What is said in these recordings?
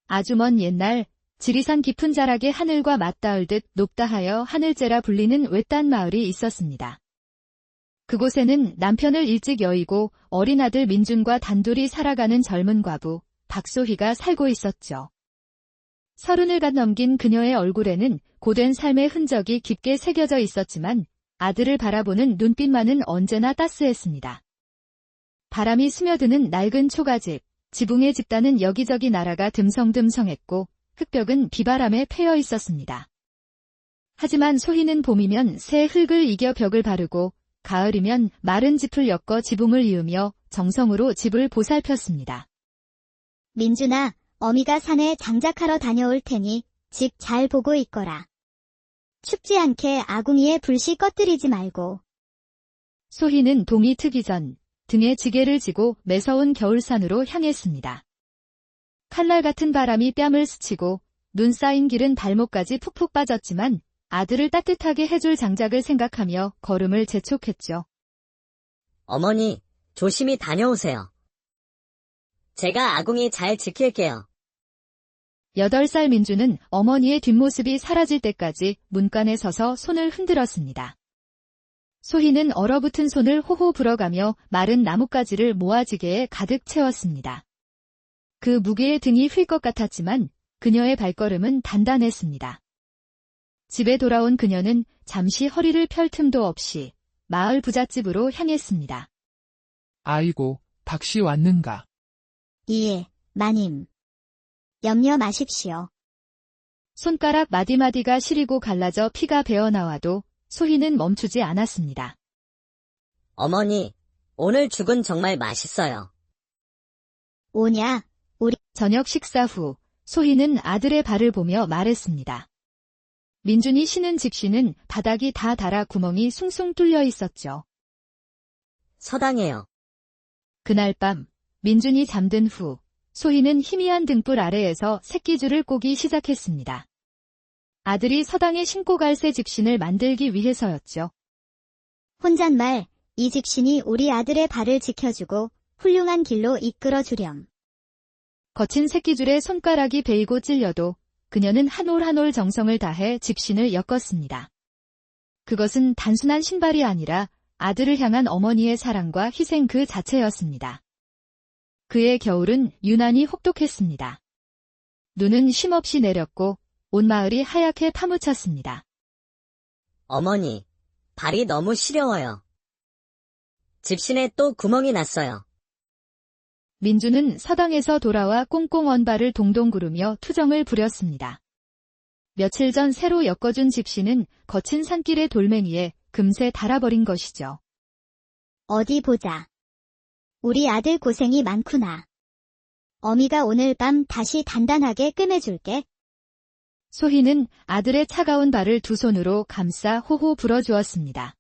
아주 먼 옛날 지리산 깊은 자락에 하늘과 맞닿을듯 높다 하여 하늘재라 불리는 외딴 마을이 있었습니다. 그곳에는 남편을 일찍 여의고 어린 아들 민준과 단둘이 살아가는 젊은 과부 박소희가 살고 있었죠. 30을 갓 넘긴 그녀의 얼굴에는 고된 삶의 흔적이 깊게 새겨져 있었지만 아들을 바라보는 눈빛만은 언제나 따스했습니다. 바람이 스며드는 낡은 초가집, 지붕의 집단은 여기저기 나라가 듬성듬성했고 흙벽은 비바람에 패여 있었습니다. 하지만 소희는 봄이면 새 흙을 이겨 벽을 바르고 가을이면 마른 짚을 엮어 지붕을 이으며 정성으로 집을 보살폈습니다. 민준아, 어미가 산에 장작하러 다녀올 테니 집 잘 보고 있거라. 춥지 않게 아궁이에 불씨 꺼뜨리지 말고. 소희는 동이 트기 전 등에 지게를 지고 매서운 겨울산으로 향했습니다. 칼날 같은 바람이 뺨을 스치고 눈 쌓인 길은 발목까지 푹푹 빠졌지만 아들을 따뜻하게 해줄 장작을 생각하며 걸음을 재촉했죠. 어머니, 조심히 다녀오세요. 제가 아궁이 잘 지킬게요. 8살 민주는 어머니의 뒷모습이 사라질 때까지 문간에 서서 손을 흔들었습니다. 소희는 얼어붙은 손을 호호 불어가며 마른 나뭇가지를 모아지게에 가득 채웠습니다. 그 무게의 등이 휠 것 같았지만 그녀의 발걸음은 단단했습니다. 집에 돌아온 그녀는 잠시 허리를 펼 틈도 없이 마을 부잣집으로 향했습니다. 아이고, 박씨 왔는가? 예, 마님. 염려 마십시오. 손가락 마디마디가 시리고 갈라져 피가 배어나와도 소희는 멈추지 않았습니다. 어머니, 오늘 죽은 정말 맛있어요. 오냐, 저녁 식사 후 소희는 아들의 발을 보며 말했습니다. 민준이 신은 집시는 바닥이 다 닳아 구멍이 숭숭 뚫려 있었죠. 서당해요. 그날 밤 민준이 잠든 후 소희는 희미한 등불 아래에서 새끼줄을 꼬기 시작했습니다. 아들이 서당에 신고 갈 새 집신을 만들기 위해서였죠. 혼잣말, 이 집신이 우리 아들의 발을 지켜주고 훌륭한 길로 이끌어주렴. 거친 새끼줄에 손가락이 베이고 찔려도 그녀는 한 올 한 올 정성을 다해 집신을 엮었습니다. 그것은 단순한 신발이 아니라 아들을 향한 어머니의 사랑과 희생 그 자체였습니다. 그의 겨울은 유난히 혹독했습니다. 눈은 쉼없이 내렸고 온 마을이 하얗게 파묻혔습니다. 어머니, 발이 너무 시려워요. 집신에 또 구멍이 났어요. 민주는 서당에서 돌아와 꽁꽁 언 발을 동동 구르며 투정을 부렸습니다. 며칠 전 새로 엮어준 집신은 거친 산길의 돌멩이에 금세 닳아버린 것이죠. 어디 보자. 우리 아들 고생이 많구나. 어미가 오늘 밤 다시 단단하게 꿰매줄게. 소희는 아들의 차가운 발을 두 손으로 감싸 호호 불어주었습니다.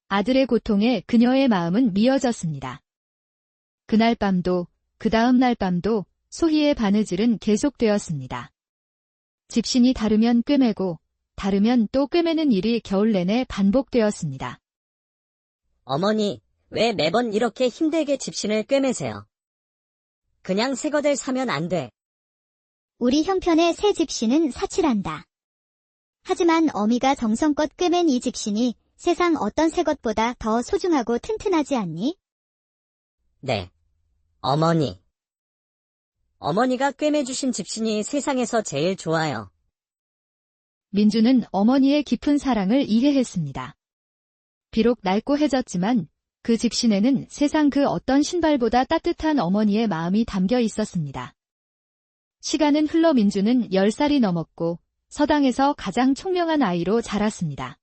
아들의 고통에 그녀의 마음은 미어졌습니다. 그날 밤도 그 다음 날 밤도 소희의 바느질은 계속되었습니다. 집신이 닳으면 꿰매고 닳으면 또 꿰매는 일이 겨울 내내 반복되었습니다. 어머니, 왜 매번 이렇게 힘들게 집신을 꿰매세요? 그냥 새 것들 사면 안 돼. 우리 형편의 새 집신은 사칠한다. 하지만 어미가 정성껏 꿰맨 이 집신이 세상 어떤 새 것보다 더 소중하고 튼튼하지 않니? 네. 어머니. 어머니가 꿰매주신 집신이 세상에서 제일 좋아요. 민주는 어머니의 깊은 사랑을 이해했습니다. 비록 낡고 해졌지만 그 집신에는 세상 그 어떤 신발보다 따뜻한 어머니의 마음이 담겨 있었습니다. 시간은 흘러 민주는 10살이 넘었고 서당에서 가장 총명한 아이로 자랐습니다.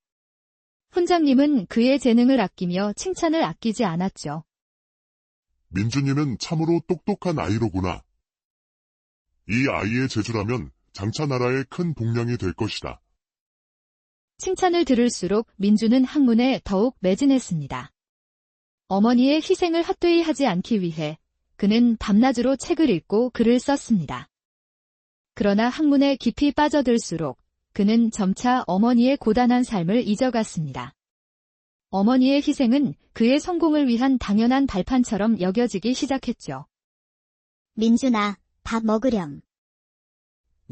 훈장님은 그의 재능을 아끼며 칭찬을 아끼지 않았죠. 민준이는 참으로 똑똑한 아이로구나. 이 아이의 재주라면 장차 나라의 큰 복량이 될 것이다. 칭찬을 들을수록 민주는 학문에 더욱 매진했습니다. 어머니의 희생을 헛되이 하지 않기 위해 그는 밤낮으로 책을 읽고 글을 썼습니다. 그러나 학문에 깊이 빠져들수록 그는 점차 어머니의 고단한 삶을 잊어갔습니다. 어머니의 희생은 그의 성공을 위한 당연한 발판처럼 여겨지기 시작했죠. 민준아, 밥 먹으렴.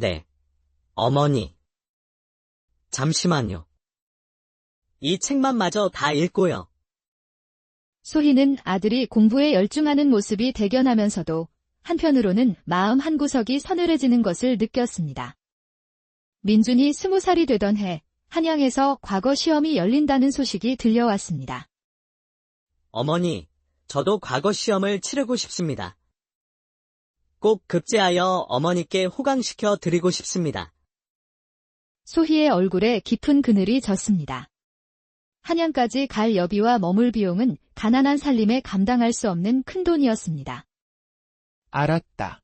네, 어머니. 잠시만요. 이 책만 마저 다 읽고요. 소희는 아들이 공부에 열중하는 모습이 대견하면서도 한편으로는 마음 한구석이 서늘해지는 것을 느꼈습니다. 민준이 20살이 되던 해 한양에서 과거 시험이 열린다는 소식이 들려왔습니다. 어머니, 저도 과거 시험을 치르고 싶습니다. 꼭 급제하여 어머니께 호강시켜 드리고 싶습니다. 소희의 얼굴에 깊은 그늘이 졌습니다. 한양까지 갈 여비와 머물 비용은 가난한 살림에 감당할 수 없는 큰돈이었습니다. 알았다.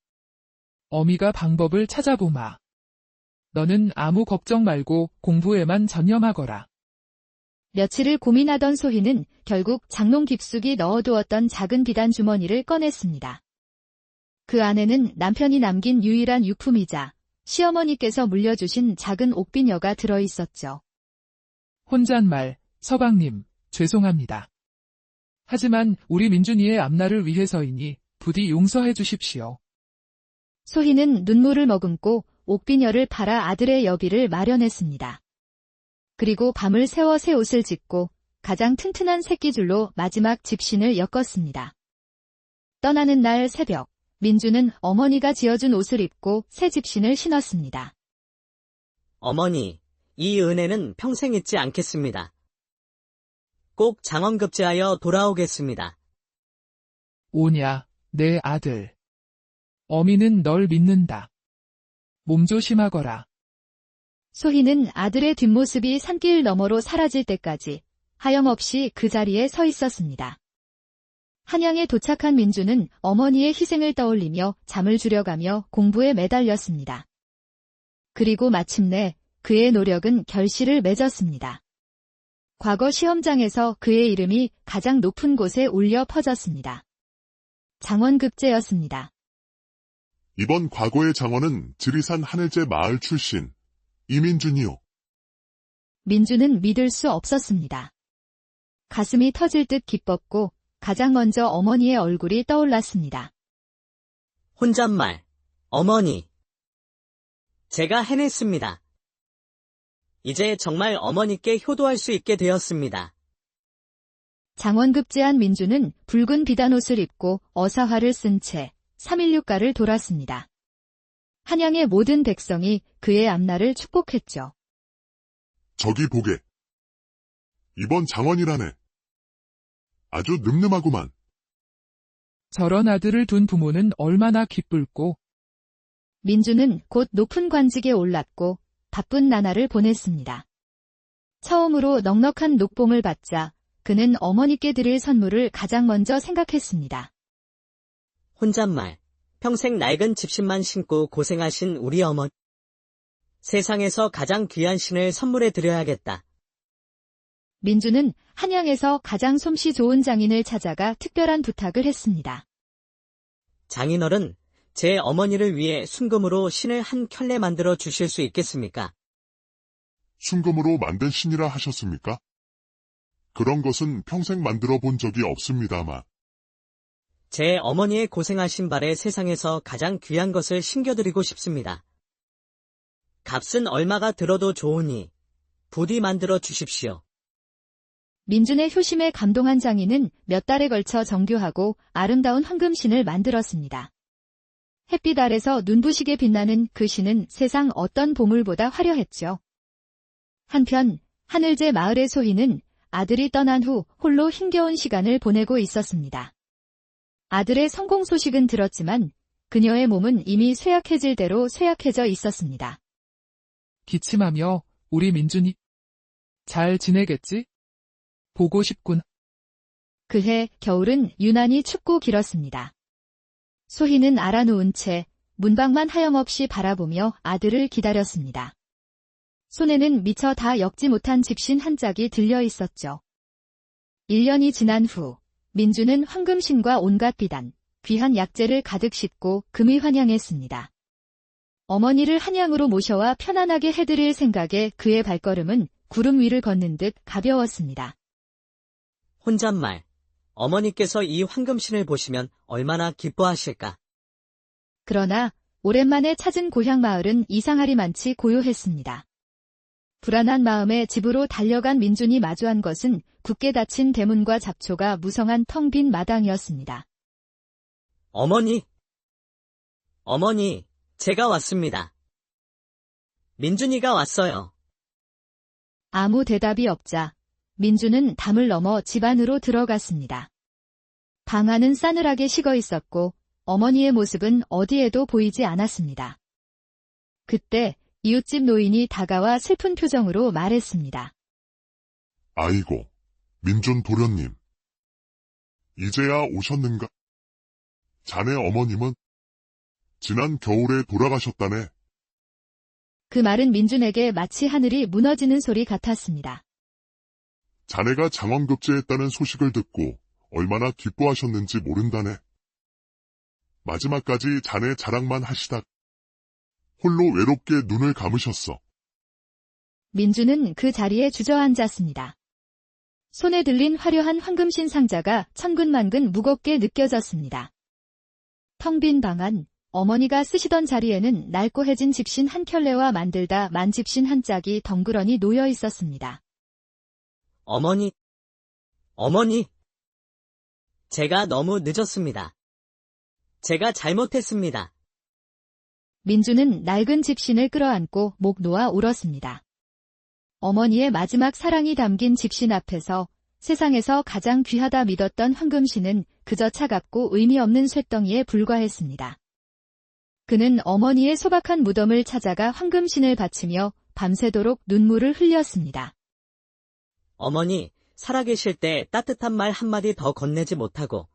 어미가 방법을 찾아보마. 너는 아무 걱정 말고 공부에만 전념하거라. 며칠을 고민하던 소희는 결국 장롱 깊숙이 넣어두었던 작은 비단 주머니를 꺼냈습니다. 그 안에는 남편이 남긴 유일한 유품이자 시어머니께서 물려주신 작은 옥비녀가 들어있었죠. 혼잣말, 서방님, 죄송합니다. 하지만 우리 민준이의 앞날을 위해서이니 부디 용서해 주십시오. 소희는 눈물을 머금고 옥비녀를 팔아 아들의 여비를 마련했습니다. 그리고 밤을 새워 새 옷을 짓고 가장 튼튼한 새끼줄로 마지막 집신을 엮었습니다. 떠나는 날 새벽, 민주는 어머니가 지어준 옷을 입고 새 집신을 신었습니다. 어머니, 이 은혜는 평생 잊지 않겠습니다. 꼭 장원급제하여 돌아오겠습니다. 오냐, 내 아들. 어미는 널 믿는다. 몸 조심하거라. 소희는 아들의 뒷모습이 산길 너머로 사라질 때까지 하염없이 그 자리에 서 있었습니다. 한양에 도착한 민주는 어머니의 희생을 떠올리며 잠을 줄여가며 공부에 매달렸습니다. 그리고 마침내 그의 노력은 결실을 맺었습니다. 과거 시험장에서 그의 이름이 가장 높은 곳에 울려 퍼졌습니다. 장원급제였습니다. 이번 과거의 장원은 지리산 하늘제 마을 출신 이민준이요. 민주는 믿을 수 없었습니다. 가슴이 터질 듯 기뻤고 가장 먼저 어머니의 얼굴이 떠올랐습니다. 혼잣말, 어머니. 제가 해냈습니다. 이제 정말 어머니께 효도할 수 있게 되었습니다. 장원급제한 민주는 붉은 비단옷을 입고 어사화를 쓴 채 316가를 돌았습니다. 한양의 모든 백성이 그의 앞날을 축복했죠. 저기 보게. 이번 장원이라네. 아주 늠름하구만. 저런 아들을 둔 부모는 얼마나 기쁠꼬. 민주는 곧 높은 관직에 올랐고 바쁜 나날을 보냈습니다. 처음으로 넉넉한 녹봉을 받자 그는 어머니께 드릴 선물을 가장 먼저 생각했습니다. 혼잣말, 평생 낡은 집신만 신고 고생하신 우리 어머니. 세상에서 가장 귀한 신을 선물해 드려야겠다. 민주는 한양에서 가장 솜씨 좋은 장인을 찾아가 특별한 부탁을 했습니다. 장인어른, 제 어머니를 위해 순금으로 신을 한 켤레 만들어 주실 수 있겠습니까? 순금으로 만든 신이라 하셨습니까? 그런 것은 평생 만들어 본 적이 없습니다만. 제 어머니의 고생하신 발에 세상에서 가장 귀한 것을 신겨드리고 싶습니다. 값은 얼마가 들어도 좋으니 부디 만들어 주십시오. 민준의 효심에 감동한 장인은 몇 달에 걸쳐 정교하고 아름다운 황금신을 만들었습니다. 햇빛 아래서 눈부시게 빛나는 그 신은 세상 어떤 보물보다 화려했죠. 한편 하늘제 마을의 소희는 아들이 떠난 후 홀로 힘겨운 시간을 보내고 있었습니다. 아들의 성공 소식은 들었지만 그녀의 몸은 이미 쇠약해질 대로 쇠약해져 있었습니다. 기침하며 우리 민준이 잘 지내겠지? 보고 싶군. 그해 겨울은 유난히 춥고 길었습니다. 소희는 알아누운 채 문밖만 하염없이 바라보며 아들을 기다렸습니다. 손에는 미처 다 엮지 못한 집신 한 짝이 들려 있었죠. 1년이 지난 후 민주는 황금신과 온갖 비단, 귀한 약재를 가득 싣고 금이 환양했습니다. 어머니를 한양으로 모셔와 편안하게 해드릴 생각에 그의 발걸음은 구름 위를 걷는 듯 가벼웠습니다. 혼잣말, 어머니께서 이 황금신을 보시면 얼마나 기뻐하실까? 그러나 오랜만에 찾은 고향 마을은 이상하리만치 고요했습니다. 불안한 마음에 집으로 달려간 민준이 마주한 것은 굳게 닫힌 대문과 잡초가 무성한 텅 빈 마당이었습니다. 어머니, 제가 왔습니다. 민준이가 왔어요. 아무 대답이 없자 민준은 담을 넘어 집 안으로 들어갔습니다. 방 안은 싸늘하게 식어 있었고 어머니의 모습은 어디에도 보이지 않았습니다. 그때 이웃집 노인이 다가와 슬픈 표정으로 말했습니다. 아이고, 민준 도련님. 이제야 오셨는가? 자네 어머님은 지난 겨울에 돌아가셨다네. 그 말은 민준에게 마치 하늘이 무너지는 소리 같았습니다. 자네가 장원급제했다는 소식을 듣고 얼마나 기뻐하셨는지 모른다네. 마지막까지 자네 자랑만 하시다 홀로 외롭게 눈을 감으셨어. 민준은 그 자리에 주저앉았습니다. 손에 들린 화려한 황금신 상자가 천근만근 무겁게 느껴졌습니다. 텅 빈 방 안, 어머니가 쓰시던 자리에는 낡고해진 집신 한 켤레와 만들다 만 집신 한 짝이 덩그러니 놓여 있었습니다. 어머니. 제가 너무 늦었습니다. 제가 잘못했습니다. 민준은 낡은 집신을 끌어안고 목 놓아 울었습니다. 어머니의 마지막 사랑이 담긴 집신 앞에서 세상에서 가장 귀하다 믿었던 황금신은 그저 차갑고 의미 없는 쇳덩이에 불과했습니다. 그는 어머니의 소박한 무덤을 찾아가 황금신을 바치며 밤새도록 눈물을 흘렸습니다. 어머니, 살아계실 때 따뜻한 말 한마디 더 건네지 못하고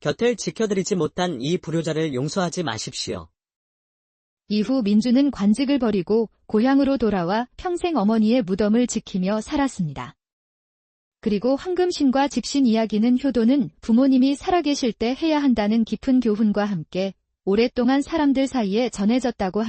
곁을 지켜드리지 못한 이 불효자를 용서하지 마십시오. 이후 민준은 관직을 버리고 고향으로 돌아와 평생 어머니의 무덤을 지키며 살았습니다. 그리고 황금신과 집신 이야기는 효도는 부모님이 살아계실 때 해야 한다는 깊은 교훈과 함께 오랫동안 사람들 사이에 전해졌다고 합니다.